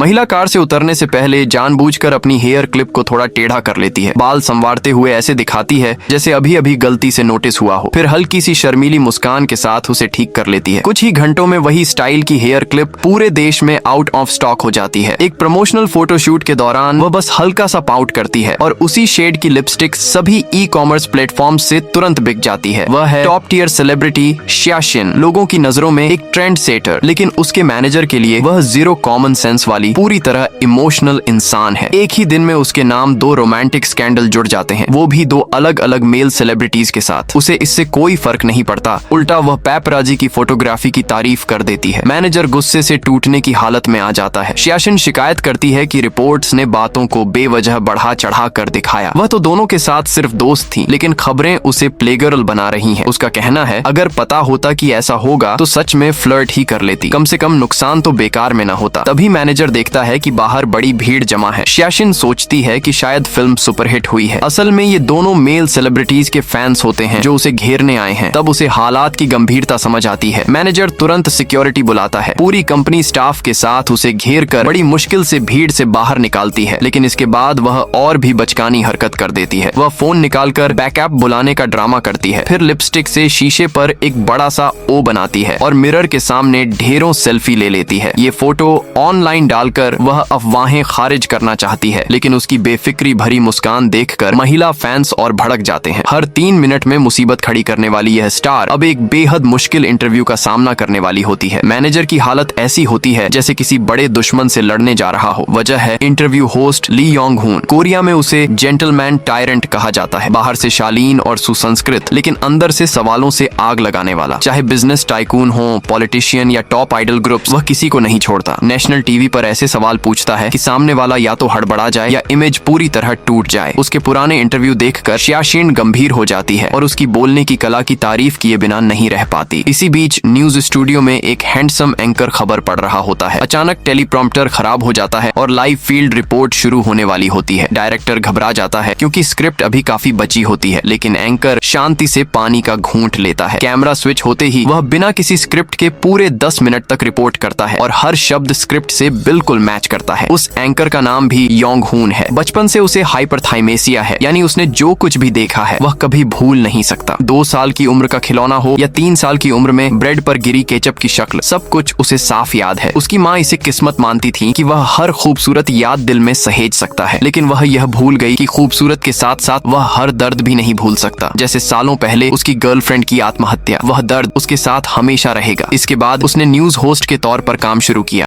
महिला कार से उतरने से पहले जानबूझकर अपनी हेयर क्लिप को थोड़ा टेढ़ा कर लेती है। बाल संवारते हुए ऐसे दिखाती है जैसे अभी अभी गलती से नोटिस हुआ हो। फिर हल्की सी शर्मीली मुस्कान के साथ उसे ठीक कर लेती है। कुछ ही घंटों में वही स्टाइल की हेयर क्लिप पूरे देश में आउट ऑफ स्टॉक हो जाती है। एक प्रमोशनल फोटोशूट के दौरान वह बस हल्का सा पाउट करती है और उसी शेड की लिपस्टिक सभी ई कॉमर्स प्लेटफॉर्म से तुरंत बिक जाती है। वह है टॉप टियर सेलिब्रिटी श्याशिन, लोगों की नजरों में एक ट्रेंड सेटर, लेकिन उसके मैनेजर के लिए वह जीरो कॉमन सेंस वाली पूरी तरह इमोशनल इंसान है। एक ही दिन में उसके नाम 2 रोमांटिक स्कैंडल जुड़ जाते हैं, वो भी 2 अलग अलग मेल सेलिब्रिटीज के साथ। उसे इससे कोई फर्क नहीं पड़ता, उल्टा वह पैपराजी की फोटोग्राफी की तारीफ कर देती है। मैनेजर गुस्से से टूटने की हालत में आ जाता है। श्याशिन शिकायत करती है कि रिपोर्ट्स ने बातों को बेवजह बढ़ा चढ़ा कर दिखाया। वह तो दोनों के साथ सिर्फ दोस्त थी, लेकिन खबरें उसे प्लेगर्ल बना रही हैं। उसका कहना है अगर पता होता कि ऐसा होगा तो सच में फ्लर्ट ही कर लेती, कम से कम नुकसान तो बेकार में न होता। तभी मैनेजर देखता है कि बाहर बड़ी भीड़ जमा है। श्याशिन सोचती है कि शायद फिल्म सुपरहिट हुई है। असल में ये दोनों मेल सेलिब्रिटीज के फैंस होते हैं जो उसे घेरने आए हैं। तब उसे हालात की गंभीरता समझ आती है। मैनेजर तुरंत सिक्योरिटी बुलाता है। पूरी कंपनी स्टाफ के साथ उसे घेर कर बड़ी मुश्किल से भीड़ से बाहर निकालती है, लेकिन इसके बाद वह और भी बचकानी हरकत कर देती है। वह फोन निकालकर बैकअप बुलाने का ड्रामा करती है। फिर लिपस्टिक से शीशे पर एक बड़ा सा ओ बनाती है और मिरर के सामने ढेरों सेल्फी ले लेती है। ये फोटो ऑनलाइन डालकर वह अफवाहें खारिज करना चाहती है, लेकिन उसकी बेफिक्री भरी मुस्कान देखकर महिला फैंस और भड़क जाते हैं। हर 3 मिनट में मुसीबत खड़ी करने वाली यह स्टार अब एक बेहद मुश्किल इंटरव्यू का सामना करने वाली होती है। मैनेजर की हालत ऐसी होती है जैसे किसी बड़े दुश्मन से लड़ने जा रहा हो। वजह है इंटरव्यू होस्ट ली योंग हून। कोरिया में उसे जेंटलमैन टायरेंट कहा जाता है। बाहर से शालीन और सुसंस्कृत, लेकिन अंदर से सवालों से आग लगाने वाला। चाहे बिजनेस टाइकून हो, पॉलिटिशियन या टॉप आइडल ग्रुप्स, वह किसी को नहीं छोड़ता। नेशनल टीवी पर ऐसे सवाल पूछता है कि सामने वाला या तो हड़बड़ा जाए या इमेज पूरी तरह टूट जाए। उसके पुराने इंटरव्यू देखकर श्याशिन गंभीर हो जाती है और उसकी बोलने की कला की तारीफ किए बिना नहीं रह पाती। इसी बीच न्यूज स्टूडियो में एक हैंडसम एंकर खबर पढ़ रहा होता है। अचानक टेलीप्रॉम्प्टर खराब हो जाता है और लाइव फील्ड रिपोर्ट शुरू होने वाली होती है। डायरेक्टर घबरा जाता है क्योंकि स्क्रिप्ट अभी काफी बची होती है, लेकिन एंकर शांति से पानी का घूंट लेता है। कैमरा स्विच होते ही वह बिना किसी स्क्रिप्ट के पूरे 10 मिनट तक रिपोर्ट करता है और हर शब्द स्क्रिप्ट से बिल्कुल मैच करता है। उस एंकर का नाम भी योंग हून है। बचपन से उसे हाइपरथाइमेसिया है, यानी उसने जो कुछ भी देखा है वह कभी भूल नहीं सकता। 2 साल की उम्र का खिलौना हो या 3 साल की उम्र में ब्रेड पर गिरी केचप की शक्ल, सब कुछ उसे साफ याद है। उसकी माँ इसे किस्मत मानती थी कि वह हर खूबसूरत याद दिल में सहेज सकता है, लेकिन वह यह भूल गई कि खूबसूरत के साथ साथ वह हर दर्द भी नहीं भूल सकता। जैसे सालों पहले उसकी गर्लफ्रेंड की आत्महत्या, वह दर्द उसके साथ हमेशा रहेगा। इसके बाद उसने न्यूज होस्ट के तौर पर काम शुरू किया।